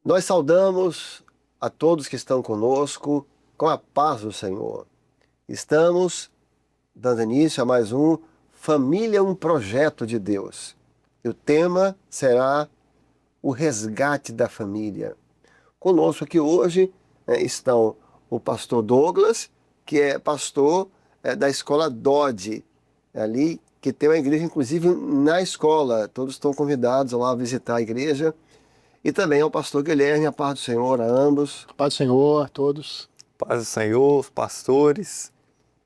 Nós saudamos a todos que estão conosco com a paz do Senhor. Estamos dando início a mais um Família, um projeto de Deus. E o tema será o resgate da família. Conosco aqui hoje estão o pastor Douglas, que é pastor da escola Dodge, ali que tem uma igreja, inclusive, na escola. Todos estão convidados a lá visitar a igreja. E também ao pastor Guilherme, a paz do Senhor a ambos. Paz do Senhor a todos. Paz do Senhor, os pastores,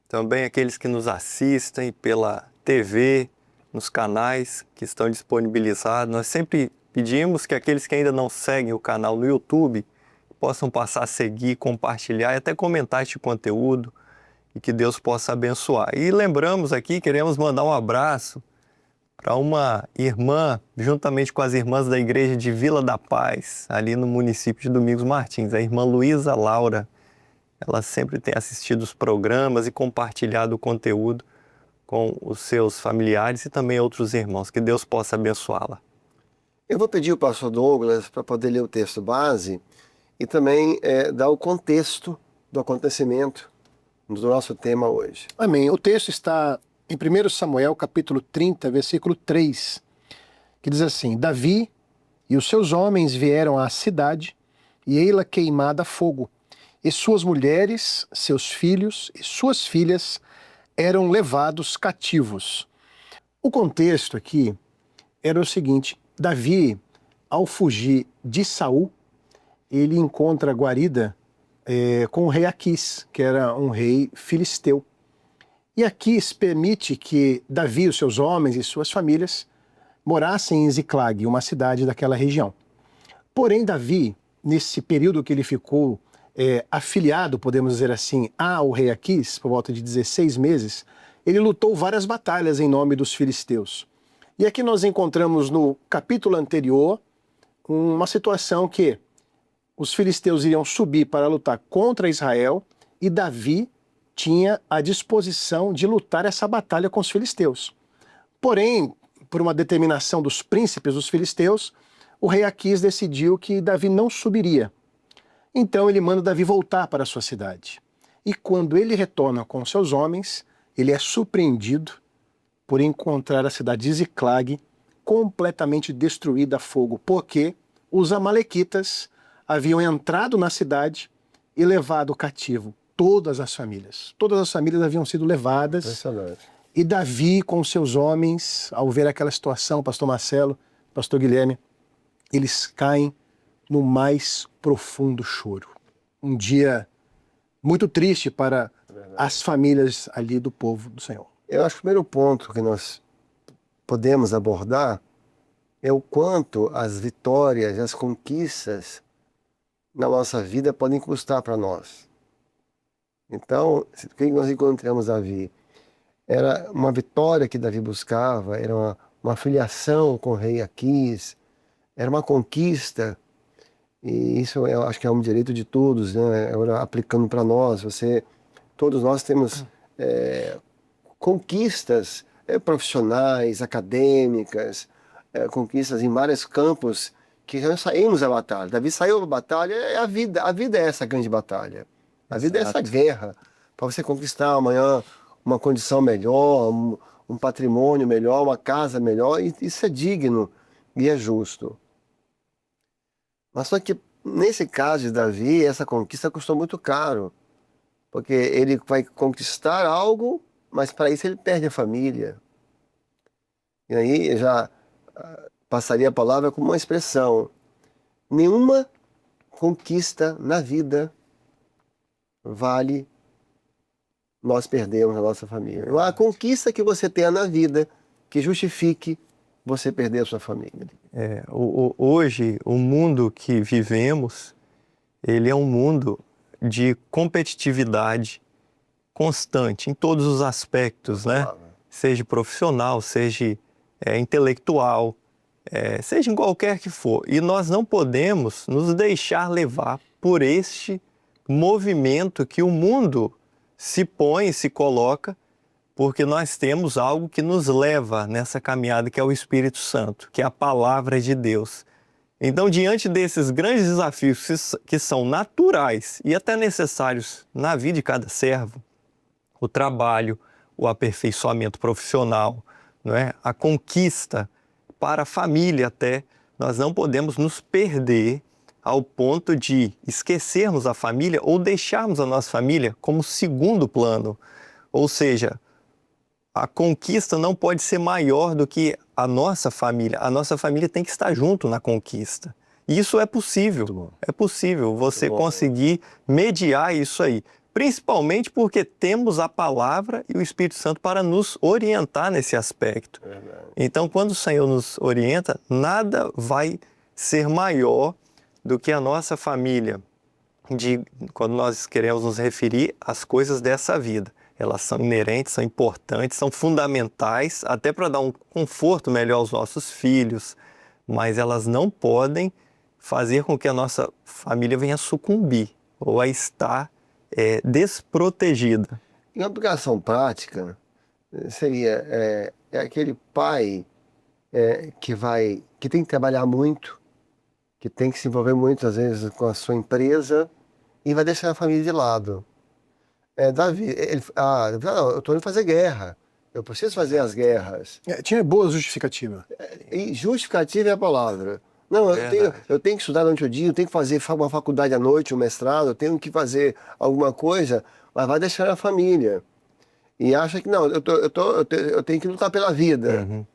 também aqueles que nos assistem pela TV, nos canais que estão disponibilizados. Nós sempre pedimos que aqueles que ainda não seguem o canal no YouTube possam passar a seguir, compartilhar e até comentar este conteúdo e que Deus possa abençoar. E lembramos aqui, queremos mandar um abraço para uma irmã, juntamente com as irmãs da igreja de Vila da Paz, ali no município de Domingos Martins, a irmã Luísa Laura. Ela sempre tem assistido os programas e compartilhado o conteúdo com os seus familiares e também outros irmãos. Que Deus possa abençoá-la. Eu vou pedir ao pastor Douglas para poder ler o texto base e também dar o contexto do acontecimento do nosso tema hoje. Amém. O texto está em 1 Samuel, capítulo 30, versículo 3, que diz assim: Davi e os seus homens vieram à cidade, e ei-la queimada a fogo, e suas mulheres, seus filhos e suas filhas eram levados cativos. O contexto aqui era o seguinte: Davi, ao fugir de Saul, ele encontra guarida com o rei Aquis, que era um rei filisteu. E Aquis permite que Davi, os seus homens e suas famílias morassem em Ziclag, uma cidade daquela região. Porém, Davi, nesse período que ele ficou afiliado, podemos dizer assim, ao rei Aquis, por volta de 16 meses, ele lutou várias batalhas em nome dos filisteus. E aqui nós encontramos no capítulo anterior uma situação que os filisteus iriam subir para lutar contra Israel e Davi tinha a disposição de lutar essa batalha com os filisteus. Porém, por uma determinação dos príncipes dos filisteus, o rei Aquis decidiu que Davi não subiria. Então ele manda Davi voltar para a sua cidade. E quando ele retorna com seus homens, ele é surpreendido por encontrar a cidade de Ziclag completamente destruída a fogo, porque os amalequitas haviam entrado na cidade e levado cativo todas as famílias. Todas as famílias haviam sido levadas. Impressionante. E Davi, com seus homens, ao ver aquela situação, pastor Marcelo, pastor Guilherme, eles caem no mais profundo choro. Um dia muito triste para as famílias ali do povo do Senhor. Eu acho que o primeiro ponto que nós podemos abordar é o quanto as vitórias, as conquistas na nossa vida podem custar para nós. Então, o que nós encontramos Davi? Era uma vitória que Davi buscava, era uma filiação com o rei Aquis, era uma conquista, e isso eu acho que é um direito de todos, né? Agora, aplicando para nós, todos nós temos conquistas profissionais, acadêmicas, conquistas em vários campos que já saímos da batalha. Davi saiu da batalha, é a vida é essa grande batalha. A vida é essa guerra para você conquistar amanhã uma condição melhor, um patrimônio melhor, uma casa melhor, e isso é digno e é justo. Mas só que nesse caso de Davi, essa conquista custou muito caro, porque ele vai conquistar algo, mas para isso ele perde a família. E aí já passaria a palavra como uma expressão: nenhuma conquista na vida vale nós perdermos a nossa família. Não há conquista que você tenha na vida que justifique você perder a sua família. Hoje, o mundo que vivemos, ele é um mundo de competitividade constante em todos os aspectos, né? Seja profissional, seja intelectual, seja em qualquer que for. E nós não podemos nos deixar levar por este movimento que o mundo se põe, se coloca, porque nós temos algo que nos leva nessa caminhada, que é o Espírito Santo, que é a palavra de Deus. Então, diante desses grandes desafios que são naturais e até necessários na vida de cada servo, o trabalho, o aperfeiçoamento profissional, não é? A conquista para a família até, nós não podemos nos perder ao ponto de esquecermos a família ou deixarmos a nossa família como segundo plano. Ou seja, a conquista não pode ser maior do que a nossa família. A nossa família tem que estar junto na conquista. E isso é possível. É possível você conseguir mediar isso aí. Principalmente porque temos a palavra e o Espírito Santo para nos orientar nesse aspecto. Então, quando o Senhor nos orienta, nada vai ser maior do que a nossa família, quando nós queremos nos referir às coisas dessa vida. Elas são inerentes, são importantes, são fundamentais, até para dar um conforto melhor aos nossos filhos, mas elas não podem fazer com que a nossa família venha a sucumbir ou a estar desprotegida. Em aplicação prática, seria aquele pai que tem que trabalhar muito, que tem que se envolver muito, às vezes, com a sua empresa e vai deixar a família de lado. Davi, eu estou indo fazer guerra, eu preciso fazer as guerras. Tinha boa justificativa. E justificativa é a palavra. Não, eu tenho que estudar durante o dia, eu tenho que fazer uma faculdade à noite, um mestrado, eu tenho que fazer alguma coisa, mas vai deixar a família. E acha que, não, eu tenho que lutar pela vida. Uhum.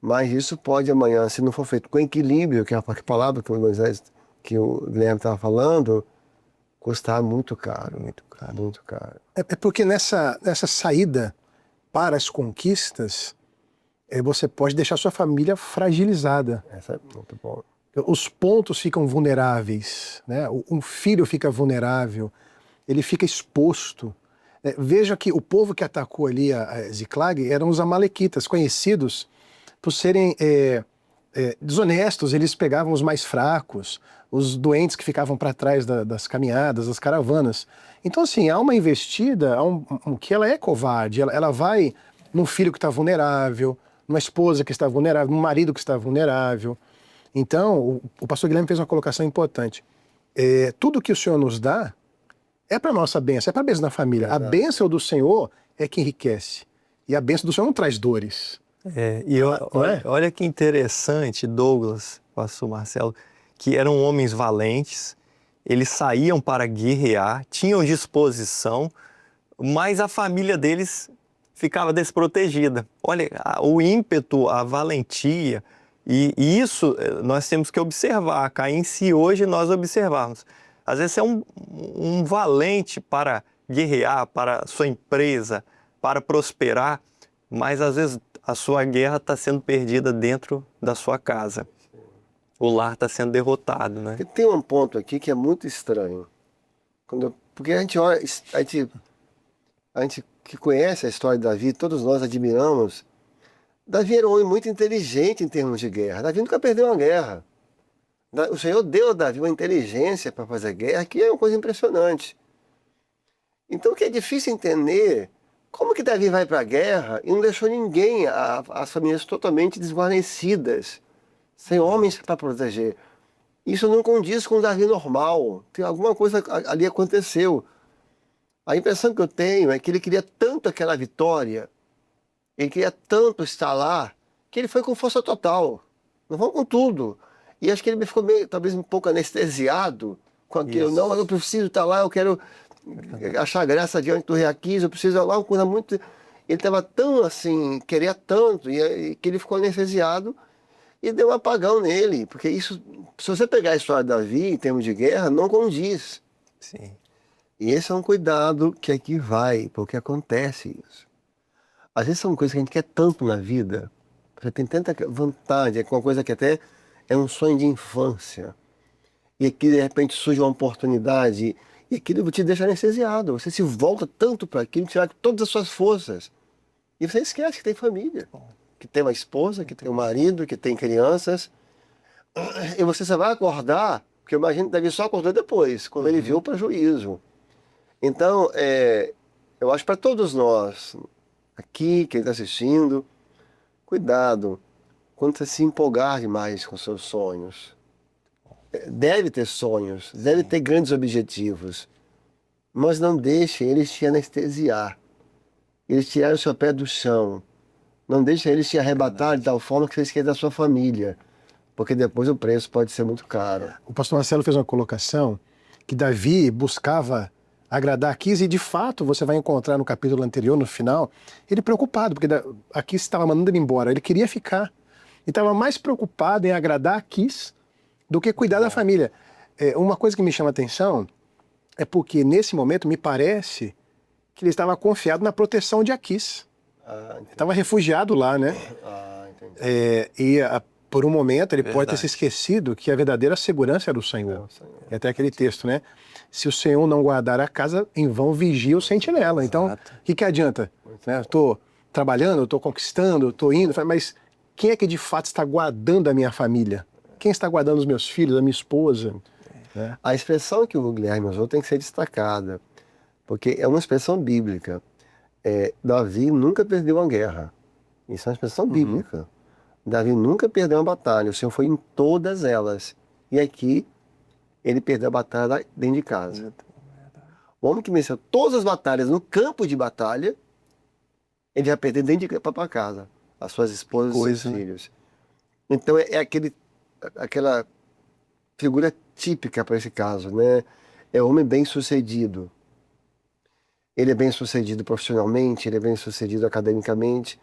Mas isso pode amanhã, se não for feito com equilíbrio, que é a palavra que o Guilherme estava falando, custar muito caro, muito caro, muito caro. É porque nessa saída para as conquistas, você pode deixar sua família fragilizada. Essa é muito bom. Os pontos ficam vulneráveis, né? Um filho fica vulnerável, ele fica exposto. Veja que o povo que atacou ali a Ziklag eram os amalequitas, conhecidos por serem desonestos. Eles pegavam os mais fracos, os doentes que ficavam para trás das caminhadas, das caravanas. Então, assim, há uma investida que ela é covarde, ela vai num filho que está vulnerável, numa esposa que está vulnerável, num marido que está vulnerável. Então, o pastor Guilherme fez uma colocação importante. Tudo que o Senhor nos dá é para a nossa bênção, é para a bênção da família. Exato. A bênção do Senhor é que enriquece. E a bênção do Senhor não traz dores. Olha que interessante, Douglas, pastor Marcelo, que eram homens valentes, eles saíam para guerrear, tinham disposição, mas a família deles ficava desprotegida. Olha, o ímpeto, a valentia, e isso nós temos que observar, cá em si hoje nós observarmos. Às vezes você é um valente para guerrear, para a sua empresa, para prosperar, mas às vezes a sua guerra está sendo perdida dentro da sua casa. O lar está sendo derrotado, né? Tem um ponto aqui que é muito estranho. Porque a gente olha, a gente que conhece a história de Davi, todos nós admiramos. Davi era um homem muito inteligente em termos de guerra. Davi nunca perdeu uma guerra. O Senhor deu a Davi uma inteligência para fazer guerra, que é uma coisa impressionante. Então, o que é difícil entender, como que Davi vai para a guerra e não deixou ninguém, as famílias totalmente desguarnecidas, sem homens para proteger. Isso não condiz com o Davi normal. Tem alguma coisa ali aconteceu. A impressão que eu tenho é que ele queria tanto aquela vitória, ele queria tanto estar lá, que ele foi com força total. Não vão com tudo. E acho que ele ficou talvez um pouco anestesiado com aquilo. Isso. Não, eu preciso estar lá, eu quero achar graça diante do Reaquis, eu preciso lá, uma coisa muito... Ele estava tão assim, queria tanto, e que ele ficou anestesiado e deu um apagão nele. Porque isso, se você pegar a história de Davi em termos de guerra, não condiz. Sim. E esse é um cuidado que aqui vai, porque acontece isso. Às vezes são coisas que a gente quer tanto na vida, você tem tanta vontade, é uma coisa que até é um sonho de infância. E aqui, de repente, surge uma oportunidade e aquilo te deixa anestesiado. Você se volta tanto para aquilo, tirar todas as suas forças. E você esquece que tem família, que tem uma esposa, que tem um marido, que tem crianças. E você só vai acordar, porque eu imagino que Davi só acordou depois, quando ele viu o prejuízo. Então, eu acho para todos nós, aqui, quem está assistindo, cuidado quando você se empolgar demais com seus sonhos. deve ter sonhos, deve ter grandes objetivos, mas não deixe eles te anestesiar, eles tiraram o seu pé do chão, não deixe eles te arrebatar de tal forma que você esqueça da sua família, porque depois o preço pode ser muito caro. O pastor Marcelo fez uma colocação que Davi buscava agradar Aquis, e de fato você vai encontrar no capítulo anterior, no final, ele preocupado, porque Aquis estava mandando ele embora, ele queria ficar, e estava mais preocupado em agradar Aquis do que cuidar da família. Uma coisa que me chama a atenção é porque nesse momento me parece que ele estava confiado na proteção de Aquis. Estava refugiado lá, né? Entendi. Por um momento ele Verdade. pode ter se esquecido que a verdadeira segurança era o Senhor. É até aquele texto, né? Se o Senhor não guardar a casa, em vão vigia o sentinela. Então, o que adianta? Né? Estou trabalhando, estou conquistando, estou indo, mas quem é que de fato está guardando a minha família? Quem está guardando os meus filhos, a minha esposa? Né? A expressão que o Guilherme usou tem que ser destacada, porque é uma expressão bíblica. Davi nunca perdeu uma guerra. Isso é uma expressão bíblica. Davi nunca perdeu uma batalha, o Senhor foi em todas elas. E aqui, ele perdeu a batalha dentro de casa. O homem que venceu todas as batalhas no campo de batalha, ele vai perder dentro de para casa, as suas esposas e seus filhos. Então aquela figura típica para esse caso, né? É o homem bem-sucedido. Ele é bem-sucedido profissionalmente, ele é bem-sucedido academicamente,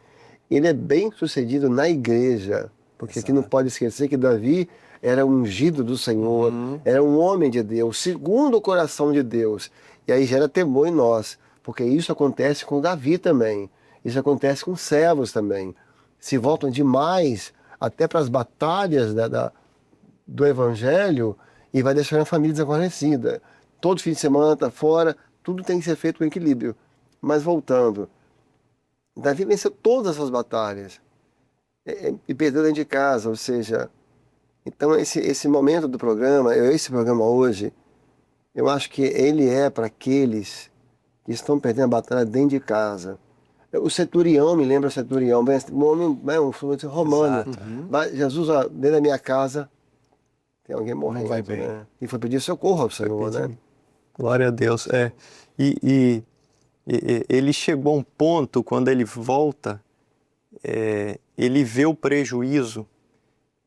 ele é bem-sucedido na igreja, porque aqui não pode esquecer que Davi era ungido do Senhor, era um homem de Deus, segundo o coração de Deus. E aí gera temor em nós, porque isso acontece com Davi também, isso acontece com servos também. Se voltam demais até para as batalhas do Evangelho e vai deixando a família desguarnecida. Todo fim de semana está fora, tudo tem que ser feito com equilíbrio. Mas voltando, Davi venceu todas as suas batalhas e perdeu dentro de casa, ou seja, então esse momento do programa, esse programa hoje, eu acho que ele é para aqueles que estão perdendo a batalha dentro de casa. O centurião, me lembra o centurião, um homem romano. Jesus, dentro da minha casa tem alguém morrendo. Não vai bem. Né? E foi pedir socorro ao Senhor, né? Glória a Deus. E ele chegou a um ponto, quando ele volta, ele vê o prejuízo.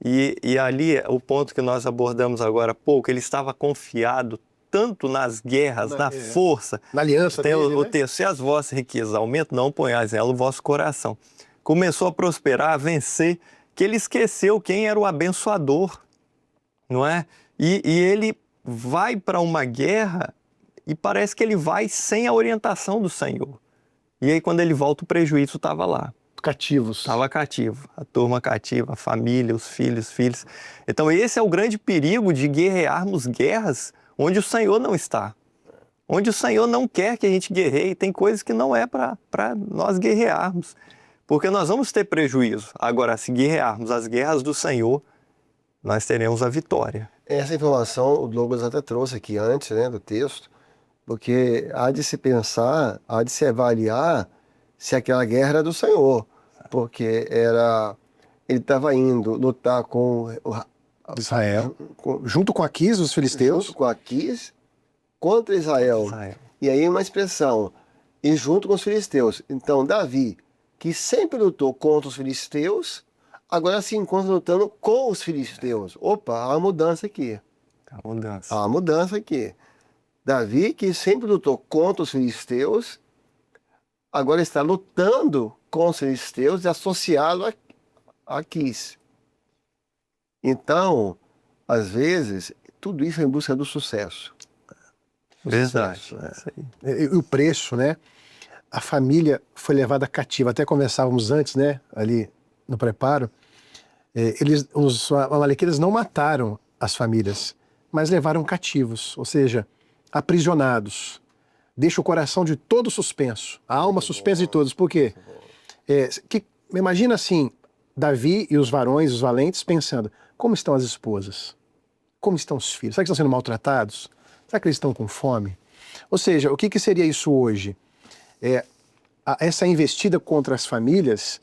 E ali, o ponto que nós abordamos agora há pouco, ele estava confiado tanto nas guerras, na força. Na aliança tem dele, o né? texto, se as vossas riquezas aumentam, não ponhais nela o vosso coração. Começou a prosperar, a vencer, que ele esqueceu quem era o abençoador, não é? E ele vai para uma guerra e parece que ele vai sem a orientação do Senhor. E aí, quando ele volta, o prejuízo estava lá. Cativos. Estava cativo, a turma cativa, a família, os filhos. Então esse é o grande perigo de guerrearmos guerras onde o Senhor não está. Onde o Senhor não quer que a gente guerreie. Tem coisas que não é para nós guerrearmos. Porque nós vamos ter prejuízo. Agora, se guerrearmos as guerras do Senhor, nós teremos a vitória. Essa informação o Douglas até trouxe aqui antes, né, do texto, porque há de se pensar, há de se avaliar se aquela guerra era do Senhor, porque ele estava indo lutar com Israel, junto com Aquis, os filisteus. Junto com Aquis, contra Israel. E aí uma expressão, e junto com os filisteus. Então Davi, que sempre lutou contra os filisteus, agora se encontra lutando com os filisteus. Opa, há uma mudança aqui. Há uma mudança aqui. Davi, que sempre lutou contra os filisteus, agora está lutando com os filisteus e associado a Aquis. Então, às vezes, tudo isso é em busca do sucesso. Verdade. Sucesso, E o preço, né? A família foi levada cativa. Até conversávamos antes, né? Ali no preparo. Os amalequitas não mataram as famílias, mas levaram cativos, ou seja, aprisionados. Deixa o coração de todo suspenso, a alma suspensa de todos. Por quê? Imagina assim, Davi e os varões, os valentes, pensando, como estão as esposas? Como estão os filhos? Será que estão sendo maltratados? Será que eles estão com fome? Ou seja, o que seria isso hoje? Essa investida contra as famílias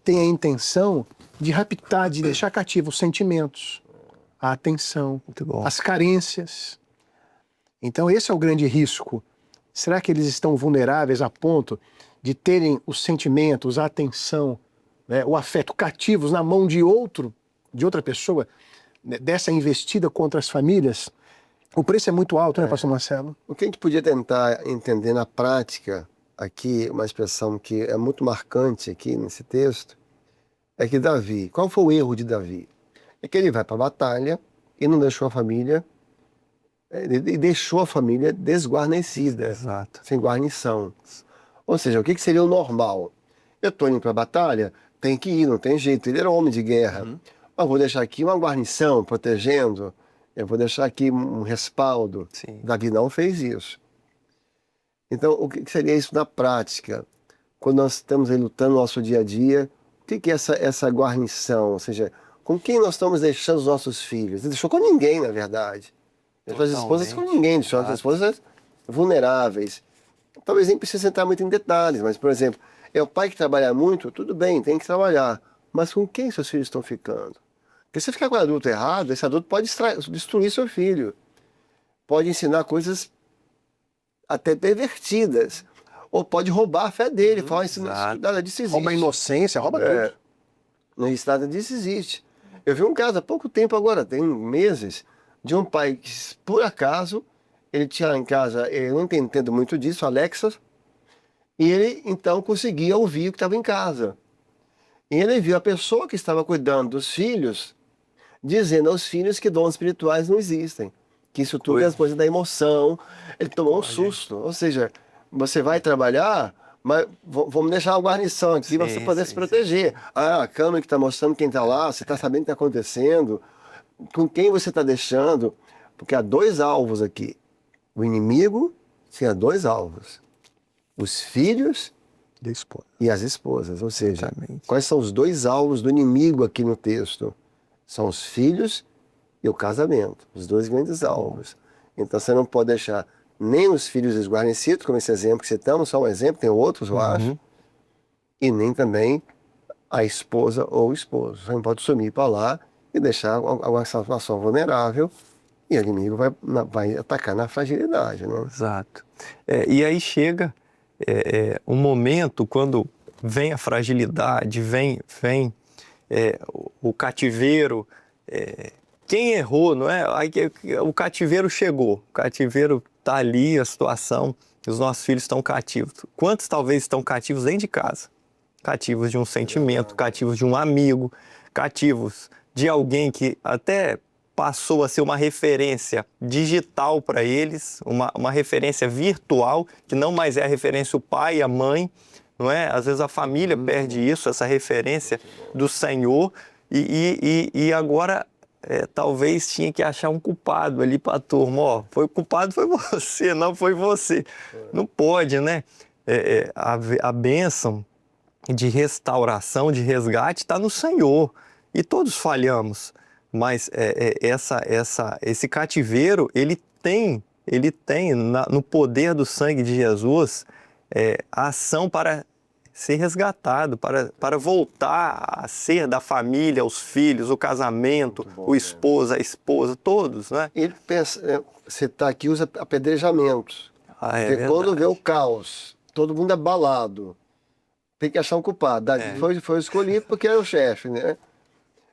tem a intenção de raptar, de deixar cativos os sentimentos, a atenção, Muito bom. as carências. Então esse é o grande risco. Será que eles estão vulneráveis a ponto de terem os sentimentos, a atenção, né, o afeto cativos na mão de outra pessoa, né, dessa investida contra as famílias? O preço é muito alto, né, pastor Marcelo? O que a gente podia tentar entender na prática, aqui, uma expressão que é muito marcante aqui nesse texto, é que Davi, qual foi o erro de Davi? É que ele vai para a batalha e não deixou a família, e deixou a família desguarnecida, Exato. sem guarnição. Ou seja, o que seria o normal? Eu estou indo para a batalha, tem que ir, não tem jeito. Ele era um homem de guerra. Eu vou deixar aqui uma guarnição protegendo, eu vou deixar aqui um respaldo. Sim. Davi não fez isso. Então, o que seria isso na prática? Quando nós estamos aí lutando no nosso dia a dia, o que é essa guarnição? Ou seja, com quem nós estamos deixando os nossos filhos? Não deixou com ninguém, na verdade. Deixou as esposas com ninguém, deixou as esposas vulneráveis. Talvez nem precise entrar muito em detalhes, mas, por exemplo, é o pai que trabalha muito, tudo bem, tem que trabalhar. Mas com quem seus filhos estão ficando? Porque se você ficar com o adulto errado, esse adulto pode destruir seu filho. Pode ensinar coisas até pervertidas. Ou pode roubar a fé dele. Falar, isso, nada disso existe. Rouba a inocência, rouba tudo. Não existe, nada disso existe. Eu vi um caso há pouco tempo agora, tem meses, de um pai que, por acaso, ele tinha lá em casa, eu não entendo muito disso, Alexa, e ele então conseguia ouvir o que estava em casa. E ele viu a pessoa que estava cuidando dos filhos, dizendo aos filhos que dons espirituais não existem, que isso tudo é as coisas da emoção. Ele tomou um susto, ou seja, você vai trabalhar, mas vamos deixar uma guarnição aqui para você poder se proteger. Ah, a câmera que está mostrando quem está lá, você está sabendo o que está acontecendo, com quem você está deixando, porque há dois alvos aqui. O inimigo tinha dois alvos: os filhos e as esposas. Ou seja, quais são os dois alvos do inimigo aqui no texto? São os filhos e o casamento, os dois grandes alvos. Então você não pode deixar nem os filhos desguarnecidos, como esse exemplo que citamos, só um exemplo, tem outros, eu acho, e nem também a esposa ou o esposo. Você não pode sumir para lá e deixar uma situação vulnerável, e o inimigo vai atacar na fragilidade, né? Exato. E aí chega um momento quando vem a fragilidade, vem o cativeiro. Quem errou, não é? Aí, o cativeiro chegou, o cativeiro está ali, a situação, os nossos filhos estão cativos. Quantos talvez estão cativos dentro de casa? Cativos de um sentimento, cativos de um amigo, cativos de alguém que até passou a ser uma referência digital para eles, uma referência virtual, que não mais é a referência o pai e a mãe, não é? Às vezes a família perde isso, essa referência do Senhor, e agora talvez tinha que achar um culpado ali para a turma. Ó, o culpado foi você, não foi você. Não pode, né? A bênção de restauração, de resgate está no Senhor, e todos falhamos. Mas esse cativeiro, ele tem no poder do sangue de Jesus a ação para ser resgatado, para voltar a ser da família, os filhos, o casamento, o esposo, a esposa, todos, né? Ele pensa, você está aqui, usa apedrejamentos. Porque quando vê o caos, todo mundo abalado, tem que achar um culpado. Davi foi escolhido porque era o chefe, né?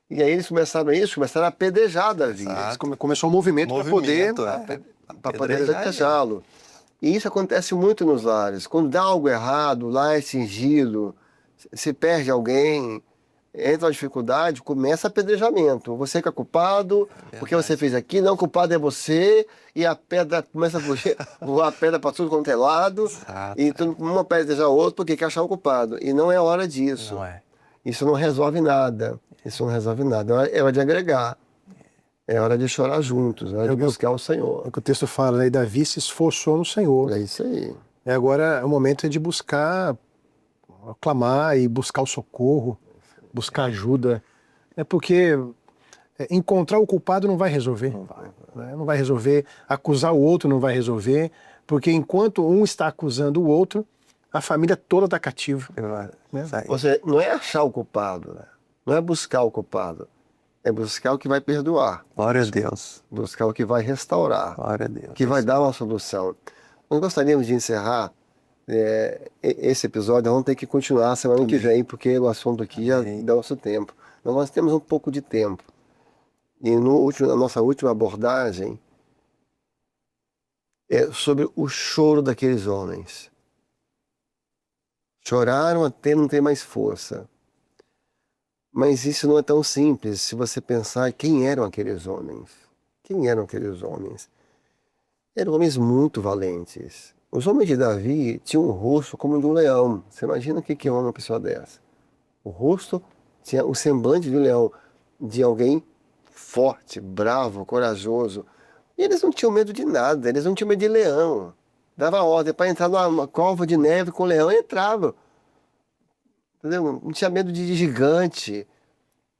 E aí eles começaram a apedrejar Davi. Começou um movimento para poder apedrejá-lo. E isso acontece muito nos lares. Quando dá algo errado, lá é cingido, se perde alguém, entra uma dificuldade, começa apedrejamento. Você que é culpado, porque você fez aqui, não, o culpado é você, e a pedra começa a fugir, voar a pedra para tudo quanto é lado, e uma apedreja a outra porque quer achar o culpado. E não é hora disso. Não é. Isso não resolve nada. Isso não resolve nada. É hora de agregar. É hora de chorar juntos, é hora de buscar o Senhor. É o que o texto fala, né? Davi se esforçou no Senhor. É isso aí. E agora o momento é de buscar, clamar e buscar o socorro, buscar ajuda. É porque encontrar o culpado não vai resolver. Não vai resolver. Acusar o outro não vai resolver. Porque enquanto um está acusando o outro, a família toda está cativa. Você não é achar o culpado, né? Não é buscar o culpado. é buscar o que vai perdoar, Glória a Deus. buscar o que vai restaurar, Glória a Deus. que vai dar uma solução. Nós gostaríamos de encerrar esse episódio, vamos ter que continuar semana que vem, porque o assunto aqui já dá nosso tempo. Mas nós temos um pouco de tempo. E na nossa última abordagem é sobre o choro daqueles homens. Choraram até não ter mais força. Mas isso não é tão simples se você pensar quem eram aqueles homens. Quem eram aqueles homens? Eram homens muito valentes. Os homens de Davi tinham um rosto como o de um leão. Você imagina o que é uma pessoa dessa? O rosto tinha o semblante de um leão, de alguém forte, bravo, corajoso. E eles não tinham medo de nada, eles não tinham medo de leão. Dava ordem para entrar numa cova de neve com leão, entrava. Entendeu? Não tinha medo de gigante,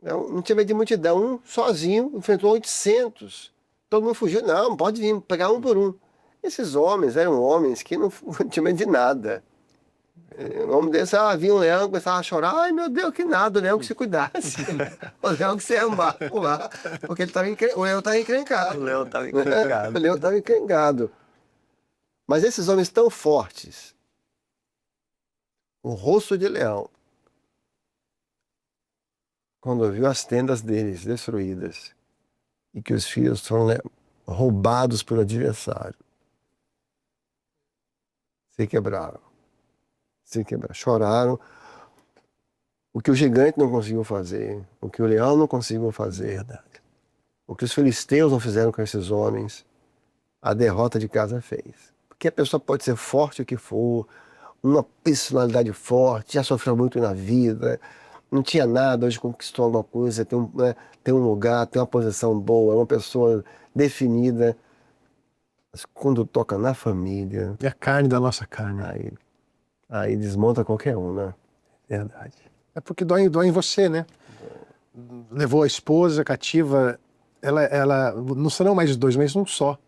não tinha medo de multidão. Um sozinho enfrentou 800. Todo mundo fugiu. Não, pode vir, pegar um por um. Esses homens eram homens que não tinham medo de nada. O homem desse, vinha um leão, começava a chorar. Ai, meu Deus, que nada, o leão que se cuidasse. O leão que se amar lá, porque o leão estava encrencado. O leão estava encrencado. O leão estava encrencado. Mas esses homens tão fortes, o rosto de leão, quando viu as tendas deles destruídas e que os filhos foram roubados pelo adversário, se quebraram. Choraram. O que o gigante não conseguiu fazer, o que o leão não conseguiu fazer, o que os filisteus não fizeram com esses homens, a derrota de casa fez. Porque a pessoa pode ser forte o que for, uma personalidade forte, já sofreu muito na vida, não tinha nada, hoje conquistou alguma coisa, tem um lugar, tem uma posição boa, é uma pessoa definida. Mas quando toca na família... É a carne da nossa carne. Aí desmonta qualquer um, né? Verdade. É porque dói em você, né? Levou a esposa cativa, ela não serão mais dois, mas um só.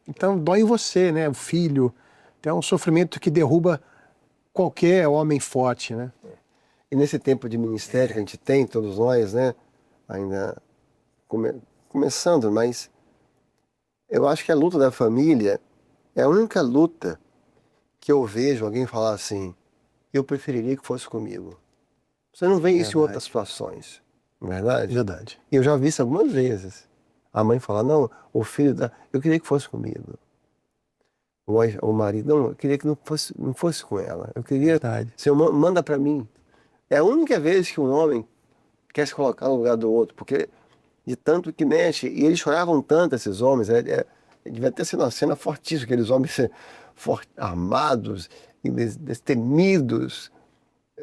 Então dói em você, né? O filho. Então é um sofrimento que derruba qualquer homem forte, né? E nesse tempo de ministério que a gente tem, todos nós, né? Ainda começando, mas eu acho que a luta da família é a única luta que eu vejo alguém falar assim, eu preferiria que fosse comigo. Você não vê isso em outras situações, não é verdade? Verdade. E eu já vi isso algumas vezes. A mãe falar, não, o filho, eu queria que fosse comigo. O marido, não, eu queria que não fosse com ela. Eu queria, Senhor, manda para mim. É a única vez que um homem quer se colocar no lugar do outro, porque de tanto que mexe, e eles choravam tanto, esses homens, devia ter sido uma cena fortíssima, aqueles homens armados, destemidos,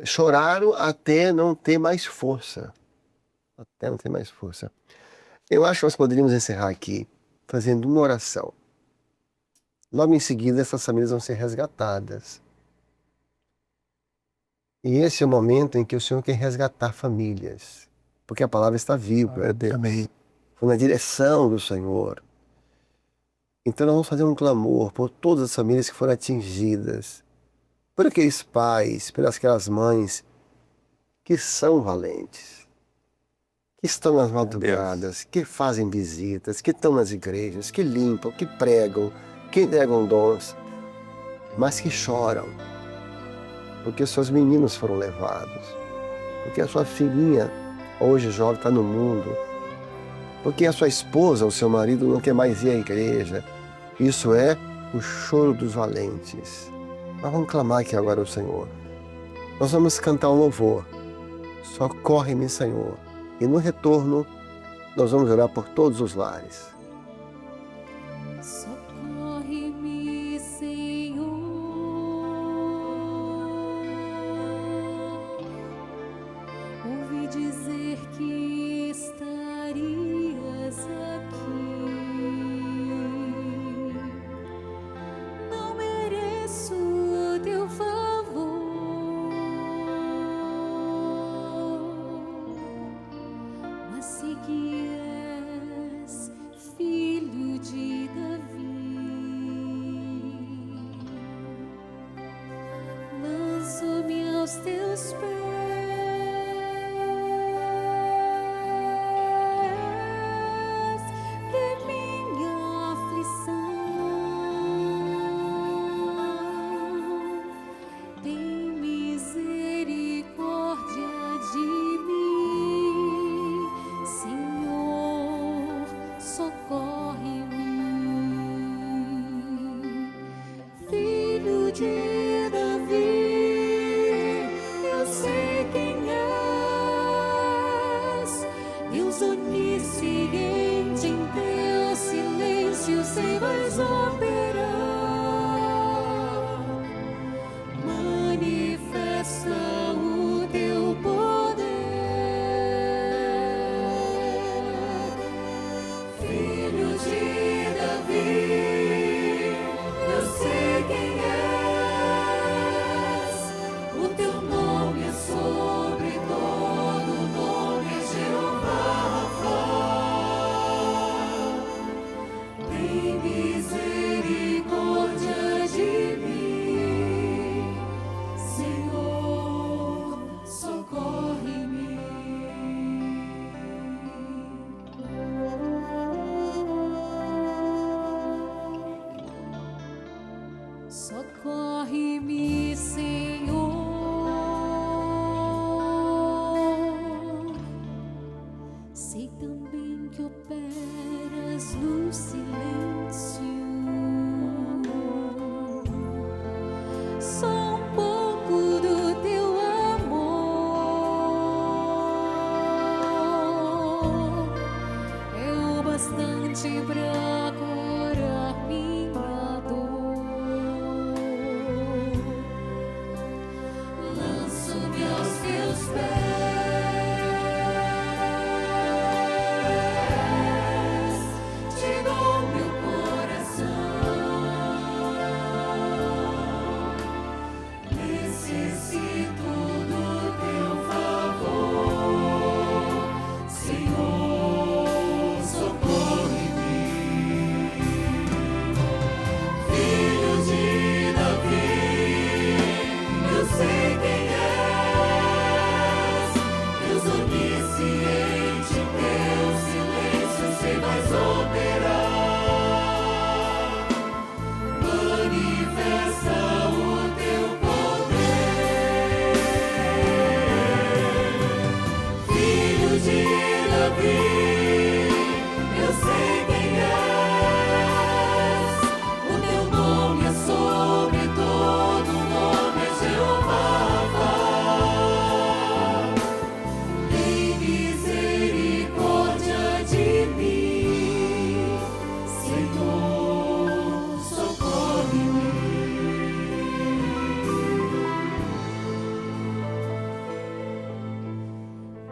choraram até não ter mais força. Até não ter mais força. Eu acho que nós poderíamos encerrar aqui fazendo uma oração. Logo em seguida, essas famílias vão ser resgatadas. E esse é o momento em que o Senhor quer resgatar famílias. Porque a palavra está viva. Amém. Foi na direção do Senhor. Então nós vamos fazer um clamor por todas as famílias que foram atingidas. Por aqueles pais, pelas aquelas mães que são valentes. Que estão nas madrugadas, que fazem visitas, que estão nas igrejas, que limpam, que pregam, que entregam dons, mas que choram, porque seus meninos foram levados, porque a sua filhinha, hoje jovem, está no mundo, porque a sua esposa, o seu marido, não quer mais ir à igreja. Isso é o choro dos valentes. Nós vamos clamar aqui agora ao Senhor. Nós vamos cantar um louvor. Socorre-me, Senhor. E no retorno, nós vamos orar por todos os lares. Socorre-me, Senhor. Ouvi dizer que estarias aqui. Não mereço o teu favor, mas sei que és filho de Davi. Lanço-me aos teus pés. Deus onisciente, em teu silêncio sei vais operar. Manifesta o teu poder. Filho de Davi, eu sei quem és. O teu nome é sobre todo nome, é Jeová Rafa. Tem misericórdia de mim, Senhor, socorre-me. Socorre-me, Senhor. Sei também que operas no silêncio. Só um pouco do teu amor é o bastante pra curar minha dor. Lanço-me aos teus pés, te dou meu coração. Necessito do teu favor, Senhor, socorre-me. Filho de Davi, eu sei quem és. Deus onisciente, em teu silêncio sei vais operar. Manifesta o teu poder. Filho de Davi, eu sei quem és. O teu nome é sobre todo nome, é Jeová Rafa. Tem misericórdia de mim, Senhor, socorre-me.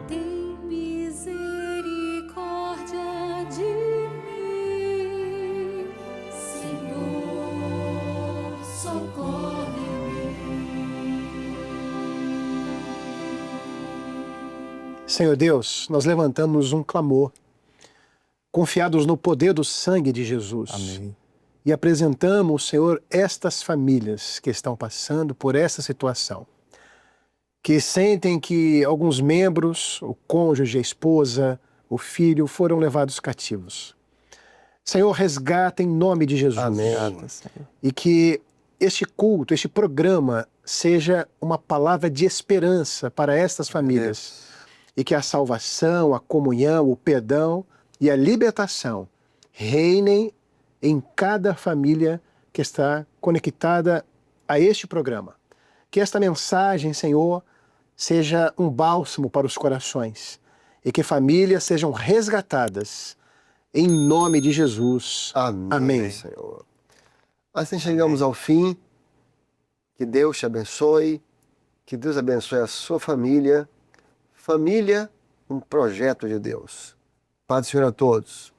Tem misericórdia de mim, Senhor, socorre-me. Senhor Deus, nós levantamos um clamor, confiados no poder do sangue de Jesus. Amém. E apresentamos, Senhor, estas famílias que estão passando por essa situação, que sentem que alguns membros, o cônjuge, a esposa, o filho, foram levados cativos. Senhor, resgata em nome de Jesus. Amém. Obrigado, Senhor. E que este culto, este programa, seja uma palavra de esperança para estas famílias. E que a salvação, a comunhão, o perdão e a libertação reinem em cada família que está conectada a este programa. Que esta mensagem, Senhor, seja um bálsamo para os corações e que famílias sejam resgatadas em nome de Jesus. Amém, Amém. Senhor. Assim chegamos ao fim. Que Deus te abençoe. Que Deus abençoe a sua família. Família, um projeto de Deus. Paz do Senhor a todos.